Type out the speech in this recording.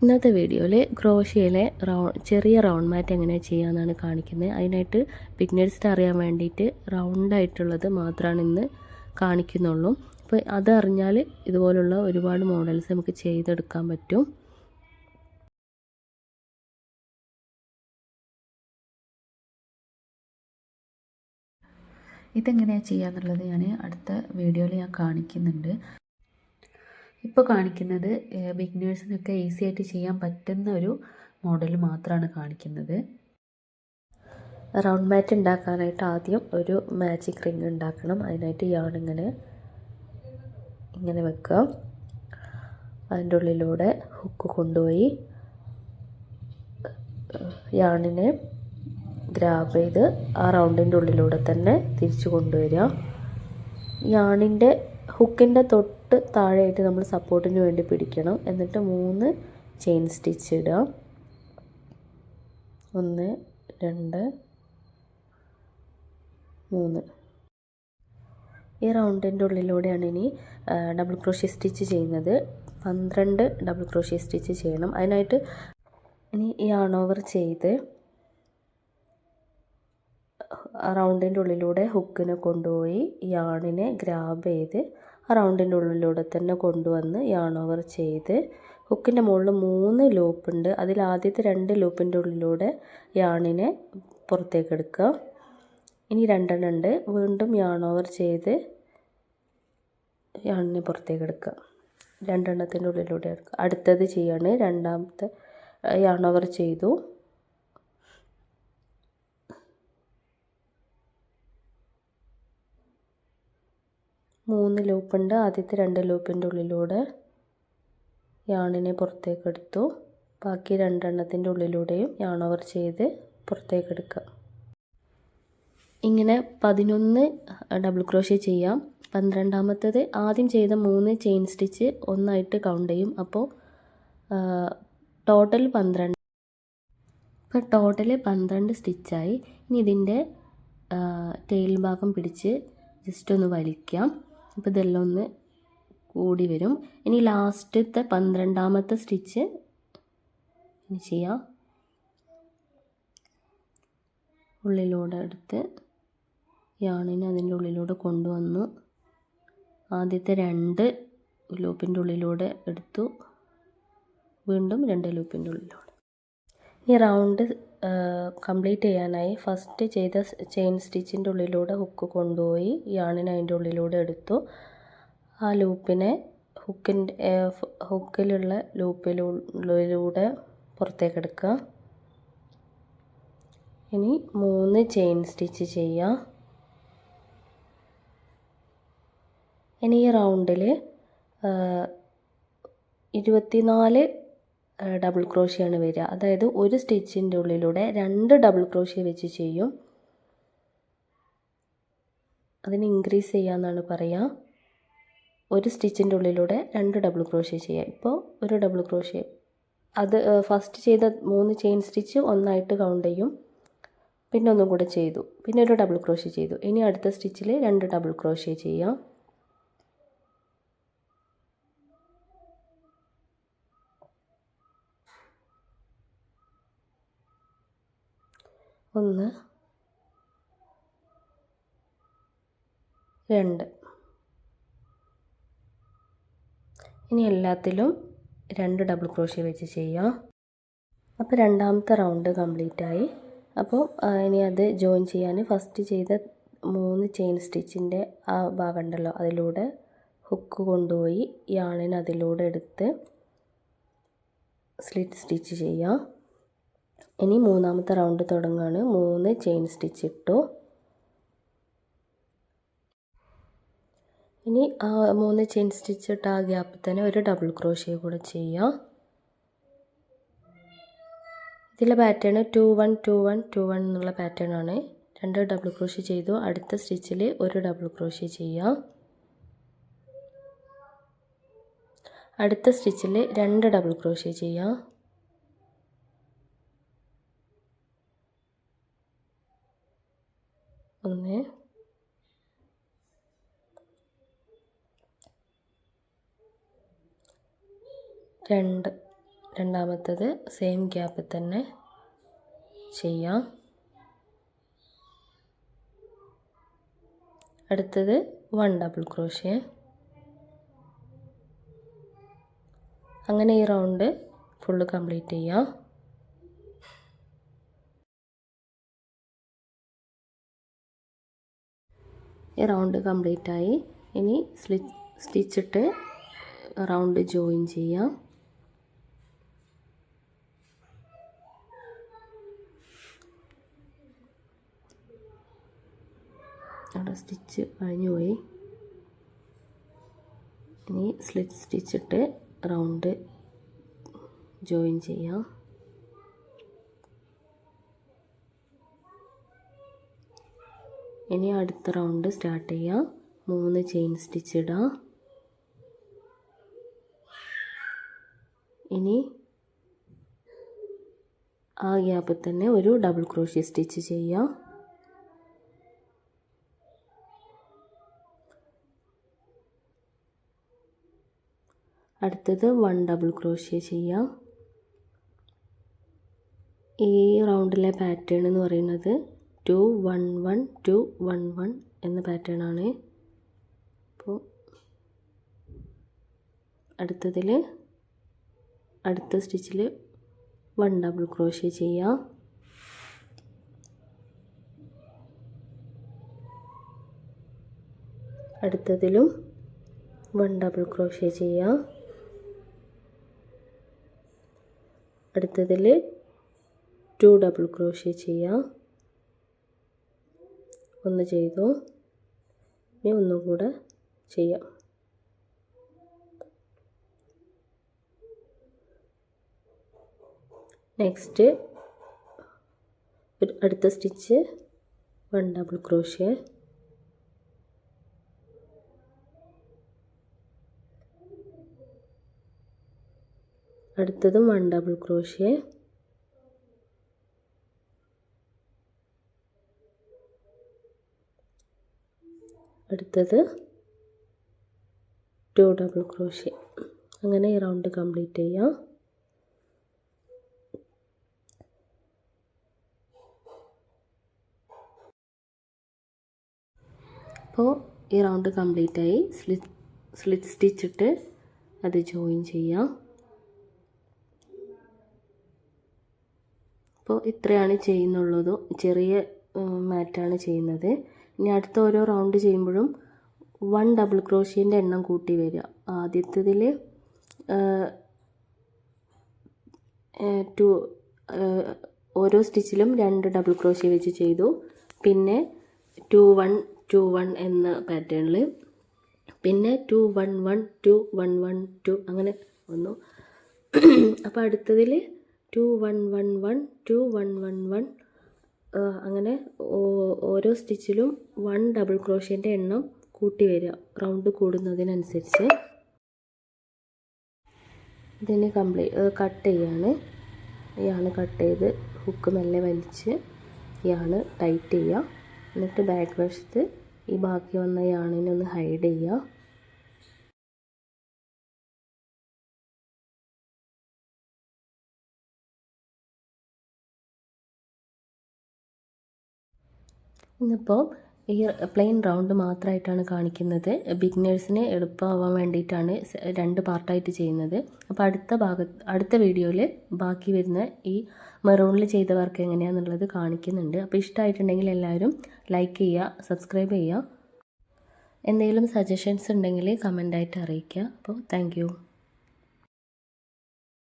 ഇന്നത്തെ വീഡിയോയിൽ ക്രോഷ്യയിലെ ചെറിയ റൗണ്ട് മാറ്റ് എങ്ങനെ ചെയ്യാമെന്നാണ് കാണിക്കുന്നത്. അതിനായിട്ട് ബിഗിനേഴ്സിന് അറിയാൻ വേണ്ടിയിട്ട് റൗണ്ടായിട്ടുള്ളത് മാത്രമാണ് ഇന്ന് കാണിക്കുന്നുള്ളൂ. അപ്പോൾ അതറിഞ്ഞാൽ ഇതുപോലുള്ള ഒരുപാട് മോഡൽസ് നമുക്ക് ചെയ്തെടുക്കാൻ പറ്റും. ഇതെങ്ങനെയാണ് ചെയ്യാന്നുള്ളത് ഞാൻ അടുത്ത വീഡിയോയിൽ ഞാൻ കാണിക്കുന്നുണ്ട്. ഇപ്പോൾ കാണിക്കുന്നത് ബിഗിനേഴ്സിനൊക്കെ ഈസി ആയിട്ട് ചെയ്യാൻ പറ്റുന്ന ഒരു മോഡൽ മാത്രമാണ് കാണിക്കുന്നത്. റൗണ്ട് മാറ്റ് ഉണ്ടാക്കാനായിട്ട് ആദ്യം ഒരു മാജിക് റിങ് ഉണ്ടാക്കണം. അതിനായിട്ട് ഇങ്ങനെ വെക്കുക. അതിൻ്റെ ഉള്ളിലൂടെ ഹുക്ക് കൊണ്ടുപോയി യാണിനെ ഗ്രാബ് ചെയ്ത് ആ റൗണ്ടിൻ്റെ ഉള്ളിലൂടെ തന്നെ തിരിച്ചു കൊണ്ടുവരിക. യാണിൻ്റെ ഹുക്കിൻ്റെ തൊട്ട് താഴെയായിട്ട് നമ്മൾ സപ്പോർട്ടിന് വേണ്ടി പിടിക്കണം. എന്നിട്ട് 3 ചെയിൻ സ്റ്റിച്ച് ഇടുക. 1 2 3. ഈ റൗണ്ടിൻ്റെ ഉള്ളിലൂടെയാണ് ഇനി ഡബിൾ ക്രോഷ്യ സ്റ്റിച്ച് ചെയ്യുന്നത്. 12 ഡബിൾ ക്രോഷ്യ സ്റ്റിച്ച് ചെയ്യണം. അതിനായിട്ട് ഇനി യാൺ ഓവർ ചെയ്ത് റൗണ്ടിൻ്റെ ഉള്ളിലൂടെ ഹുക്കിനെ കൊണ്ടുപോയി യാണിനെ ഗ്രാബ് ചെയ്ത് ആ റൗണ്ടിൻ്റെ ഉള്ളിലൂടെ തന്നെ കൊണ്ടുവന്ന് യാൺ ഓവർ ചെയ്ത് ഹുക്കിൻ്റെ മുകളിൽ 3 ലൂപ്പുണ്ട്. അതിൽ ആദ്യത്തെ 2 ലൂപ്പിൻ്റെ ഉള്ളിലൂടെ യാണിനെ പുറത്തേക്ക് എടുക്കുക. ഇനി 2 എണ്ണം ഉണ്ട്. വീണ്ടും യാൺ ഓവർ ചെയ്ത് യാണിനെ പുറത്തേക്ക് എടുക്കുക. 2 എണ്ണത്തിൻ്റെ ഉള്ളിലൂടെ എടുക്കുക. അടുത്തത് ചെയ്യാണ്. രണ്ടാമത്തെ യാൺ ഓവർ ചെയ്തു. മൂന്ന് ലൂപ്പുണ്ട്. ആദ്യത്തെ 2 ലൂപ്പിൻ്റെ ഉള്ളിലൂടെ യാണിനെ പുറത്തേക്ക് എടുത്തു. ബാക്കി 2 എണ്ണത്തിൻ്റെ ഉള്ളിലൂടെയും യാൺ ഓവർ ചെയ്ത് പുറത്തേക്ക് എടുക്കുക. ഇങ്ങനെ 11 ഡബിൾ ക്രോഷ്യ ചെയ്യാം. 12ാമത്തേത് ആദ്യം ചെയ്ത 3 ചെയിൻ സ്റ്റിച്ച് ഒന്നായിട്ട് കൗണ്ട് ചെയ്യും. അപ്പോൾ ടോട്ടൽ 12. ഇപ്പോൾ ടോട്ടൽ 12 സ്റ്റിച്ചായി. ഇനി ഇതിൻ്റെ ടെയിൽ ഭാഗം പിടിച്ച് ജസ്റ്റ് ഒന്ന് വലിക്കാം. അപ്പോൾ ഇതെല്ലാം ഒന്ന് കൂടി വരും. ഇനി ലാസ്റ്റത്തെ 12ാമത്തെ സ്റ്റിച്ച് ചെയ്യാം. ഉള്ളിലൂടെ എടുത്ത് യാണിനെ അതിൻ്റെ ഉള്ളിലൂടെ കൊണ്ടുവന്നു. ആദ്യത്തെ 2 ലൂപ്പിൻ്റെ ഉള്ളിലൂടെ എടുത്തു. വീണ്ടും 2 ലൂപ്പിൻ്റെ ഉള്ളിലൂടെ. ഈ റൗണ്ട് കംപ്ലീറ്റ് ചെയ്യാനായി ഫസ്റ്റ് ചെയ്ത ചെയിൻ സ്റ്റിച്ചിൻ്റെ ഉള്ളിലൂടെ ഹുക്ക് കൊണ്ടുപോയി യാണിനെ അതിൻ്റെ ഉള്ളിലൂടെ എടുത്തു. ആ ലൂപ്പിനെ ഹുക്കിലുള്ള ലൂപ്പിലൂടെ പുറത്തേക്ക് എടുക്കുക. ഇനി 3 ചെയിൻ സ്റ്റിച്ച് ചെയ്യുക. ഇനി ഈ റൗണ്ടിൽ 24 ഡബിൾ ക്രോഷ്യാണ് വരിക. അതായത് ഒരു സ്റ്റിച്ചിൻ്റെ ഉള്ളിലൂടെ 2 ഡബിൾ ക്രോഷ്യ വെച്ച് ചെയ്യും. അതിന് ഇൻക്രീസ് ചെയ്യാമെന്നാണ് പറയുക. ഒരു സ്റ്റിച്ചിൻ്റെ ഉള്ളിലൂടെ 2 ഡബിൾ ക്രോഷ്യ ചെയ്യുക. ഇപ്പോൾ ഒരു ഡബിൾ ക്രോഷ്യ അത് ഫസ്റ്റ് ചെയ്ത 3 ചെയിൻ സ്റ്റിച്ച് ഒന്നായിട്ട് കൗണ്ട് ചെയ്യും. പിന്നെ ഒന്നും കൂടെ ചെയ്തു. പിന്നെ ഒരു ഡബിൾ ക്രോഷ്യ ചെയ്തു. ഇനി അടുത്ത സ്റ്റിച്ചിൽ 2 ഡബിൾ ക്രോഷ്യ ചെയ്യാം. ഒന്ന് 2. ഇനി എല്ലാത്തിലും 2 ഡബിൾ ക്രോഷ്യ വെച്ച് ചെയ്യാം. അപ്പോൾ രണ്ടാമത്തെ റൗണ്ട് കംപ്ലീറ്റ് ആയി. അപ്പോൾ ഇനി അത് ജോയിൻ ചെയ്യാൻ ഫസ്റ്റ് ചെയ്ത 3 ചെയിൻ സ്റ്റിച്ചിൻ്റെ ആ ഭാഗം ഉണ്ടല്ലോ, അതിലൂടെ ഹുക്ക് കൊണ്ടുപോയി യാണിനെ അതിലൂടെ എടുത്ത് സ്ലിറ്റ് സ്റ്റിച്ച് ചെയ്യാം. ഇനി 3ാമത്തെ റൗണ്ട് തുടങ്ങുകയാണ്. 3 ചെയിൻ സ്റ്റിച്ച് ഇട്ടു. ഇനി ആ 3 ചെയിൻ സ്റ്റിച്ച് ഇട്ട ആ ഗ്യാപ്പിൽ തന്നെ ഒരു ഡബിൾ ക്രോഷ്യ കൂടെ ചെയ്യാം. ഇതിലെ പാറ്റേൺ 2 1 2 1 2 1 എന്നുള്ള പാറ്റേൺ ആണ്. 2 ഡബിൾ ക്രോഷ്യ ചെയ്തു. അടുത്ത സ്റ്റിച്ചിൽ ഒരു ഡബിൾ ക്രോഷ്യ ചെയ്യാം. അടുത്ത സ്റ്റിച്ചിൽ 2 ഡബിൾ ക്രോഷ്യ ചെയ്യാം. ഒന്ന് 2 രണ്ടാമത്തത് സെയിം ഗ്യാപ്പിൽ തന്നെ ചെയ്യാം. അടുത്തത് 1 ഡബിൾ ക്രോഷ്യ. അങ്ങനെ ഈ റൗണ്ട് ഫുള്ള് കംപ്ലീറ്റ് ചെയ്യാം. ഈ റൗണ്ട് കംപ്ലീറ്റ് ആയി. ഇനി സ്റ്റിച്ചിട്ട് റൗണ്ട് ജോയിൻ ചെയ്യാം. അവിടെ സ്റ്റിച്ച് കഴിഞ്ഞു പോയി. ഇനി സ്ലിറ്റ് സ്റ്റിച്ചിട്ട് റൗണ്ട് ജോയിൻ ചെയ്യാം. ഇനി അടുത്ത റൗണ്ട് സ്റ്റാർട്ട് ചെയ്യാം. 3 ചെയിൻ സ്റ്റിച്ച് ഇടാം. ഇനി ആ ഗ്യാപ്പിൽ തന്നെ ഒരു ഡബിൾ ക്രോഷ്യ സ്റ്റിച്ച് ചെയ്യാം. അടുത്തത് 1 ഡബിൾ ക്രോഷ്യ ചെയ്യാം. ഈ റൗണ്ടിലെ പാറ്റേൺ എന്ന് പറയുന്നത് 2 1 1 2 1 1 എന്ന പാറ്റേൺ ആണ്. അപ്പോൾ അടുത്ത സ്റ്റിച്ചിൽ 1 ഡബിൾ ക്രോഷ്യ ചെയ്യാം. അടുത്തതിലും 1 ഡബിൾ ക്രോഷ്യ ചെയ്യാം. അടുത്തതിൽ 2 ഡബിൾ ക്രോഷ്യ ചെയ്യാം. ഒന്ന് ചെയ്തു. ഇനി ഒന്നുകൂടെ ചെയ്യാം. നെക്സ്റ്റ് അടുത്ത സ്റ്റിച്ച് 1 ഡബിൾ ക്രോഷ്യ. അടുത്തതും 1 ഡബിൾ ക്രോഷ്യ. അടുത്തത് 2 ഡബിൾ ക്രോഷ്യ. അങ്ങനെ ഈ റൗണ്ട് കംപ്ലീറ്റ് ചെയ്യാം. അപ്പോൾ ഈ റൗണ്ട് കംപ്ലീറ്റ് ആയി. സ്ലിറ്റ് സ്റ്റിച്ചിട്ട് അത് ജോയിൻ ചെയ്യാം. അപ്പോൾ ഇത്രയാണ് ചെയ്യുന്നുള്ളത്. ചെറിയ മാറ്റാണ് ചെയ്യുന്നത്. ഇനി അടുത്ത ഓരോ റൗണ്ട് ചെയ്യുമ്പോഴും 1 ഡബിൾ ക്രോഷ്യേൻ്റെ എണ്ണം കൂട്ടി വരിക. ആദ്യത്തതിൽ 2 ഓരോ സ്റ്റിച്ചിലും 2 ഡബിൾ ക്രോഷ്യ വെച്ച് ചെയ്തു. പിന്നെ 2 1 2 1 എന്ന പാറ്റേണിൽ, പിന്നെ 2 1 1 2 1 1 2 അങ്ങനെ വന്നു. അപ്പോൾ അടുത്തതിൽ 2 1 1 1 2 1 1 1 അങ്ങനെ ഓരോ സ്റ്റിച്ചിലും 1 ഡബിൾ ക്രോഷ്യേൻ്റെ എണ്ണം കൂട്ടി വരിക റൗണ്ട് കൂടുന്നതിനനുസരിച്ച്. ഇതിന് കട്ട് ചെയ്യാണ്. ഇയാണ് കട്ട് ചെയ്ത് ഹുക്ക് മെല്ലെ വലിച്ച് ഇയാണ് ടൈറ്റ് ചെയ്യുക. എന്നിട്ട് ബാക്ക് വശത്ത് ഈ ബാക്കി വന്ന യാണിനെ ഒന്ന് ഹൈഡ് ചെയ്യുക. ഇന്നിപ്പോൾ ഈ പ്ലെയിൻ റൗണ്ട് മാത്രമായിട്ടാണ് കാണിക്കുന്നത്. ബിഗിനേഴ്സിന് എളുപ്പമാവാൻ വേണ്ടിയിട്ടാണ് 2 പാർട്ടായിട്ട് ചെയ്യുന്നത്. അപ്പോൾ അടുത്ത വീഡിയോയിൽ ബാക്കി വരുന്ന ഈ മെറൂണിൽ ചെയ്ത വർക്ക് എങ്ങനെയാണെന്നുള്ളത് കാണിക്കുന്നുണ്ട്. അപ്പോൾ ഇഷ്ടമായിട്ടുണ്ടെങ്കിൽ എല്ലാവരും ലൈക്ക് ചെയ്യുക, സബ്സ്ക്രൈബ് ചെയ്യുക. എന്തെങ്കിലും സജഷൻസ് ഉണ്ടെങ്കിൽ കമൻ്റായിട്ട് അറിയിക്കുക. അപ്പോൾ താങ്ക്